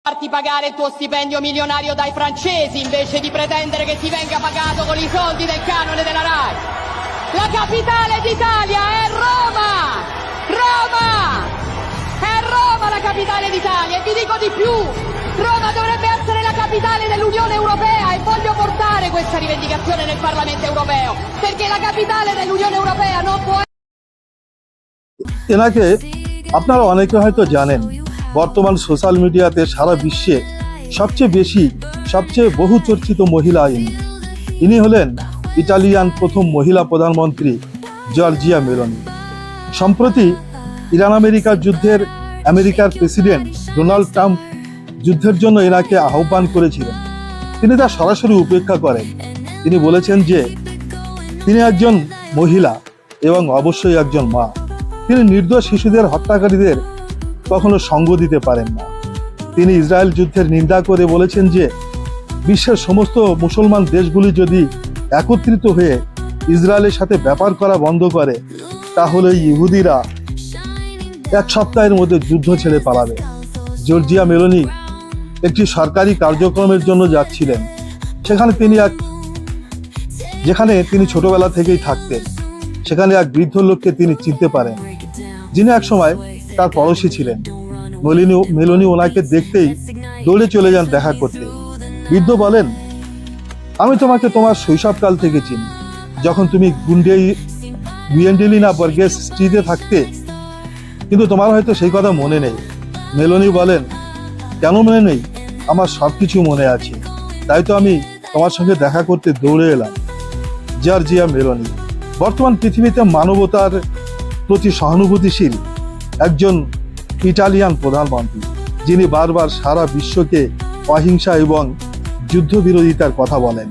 Farti pagare il tuo stipendio milionario dai francesi invece di pretendere che ti venga pagato con i soldi del canone della RAI. La capitale d'Italia è Roma! Roma! È Roma la capitale d'Italia e vi dico di più, Roma dovrebbe essere la capitale dell'Unione Europea e voglio portare questa rivendicazione nel Parlamento Europeo perché la capitale dell'Unione Europea non può এনাকে আপনারা অনেকে হয়তো জানেন। বর্তমান social মিডিয়াতে সারা বিশ্বে সবচেয়ে বহু চর্চিত মহিলা ইনি হলেন ইটালিয়ান প্রথম মহিলা প্রধানমন্ত্রী জর্জিয়া মেলোনি। সম্প্রতি ইরান আমেরিকার যুদ্ধের আমেরিকার প্রেসিডেন্ট ডোনাল্ড ট্রাম্প যুদ্ধের জন্য এনাকে আহ্বান করেছিলেন। তিনি তা সরাসরি উপেক্ষা করেন। তিনি বলেছেন যে তিনি একজন মহিলা এবং অবশ্যই একজন মা। তিনি নির্দোষ শিশুদের হত্যাকারীদের কখনো সঙ্গ দিতে পারেন না। তিনি ইসরায়েল যুদ্ধের নিন্দা করে বলেছেন যে বিশ্বের সমস্ত মুসলমান দেশগুলি যদি একত্রিত হয়ে ইসরায়েলের সাথে ব্যাপার করা বন্ধ করে তাহলে ইহুদিরা এক সপ্তাহের মধ্যে যুদ্ধ ছেড়ে পালাবে। জর্জিয়া মেলোনি একটি সরকারি কার্যক্রমের জন্য যাচ্ছিলেন। যেখানে তিনি ছোটবেলা থেকেই থাকতেন। সেখানে এক বৃদ্ধ লোককে তিনি চিনতে পারেন, যিনি একসময় তার পড়োশী ছিলেন। মেলোনি ওনাকে দেখতেই দৌড়ে চলে যান দেখা করতে। বৃদ্ধ বলেন, আমি তোমাকে তোমার শৈশবকাল থেকে চিনি, যখন তুমি গুয়েন্ডেলিনা বর্গেস স্ট্রিটে থাকতে, কিন্তু তোমার হয়তো সেই কথা মনে নেই। মেলোনি বলেন, কেন মনে নেই? আমার সবকিছু মনে আছে, তাই তো আমি তোমার সঙ্গে দেখা করতে দৌড়ে এলাম। জর্জিয়া মেলোনি বর্তমান পৃথিবীতে মানবতার প্রতি সহানুভূতিশীল একজন ইটালিয়ান প্রধানমন্ত্রী, যিনি বারবার সারা বিশ্বকে অহিংসা এবং যুদ্ধবিরোধিতার কথা বলেন।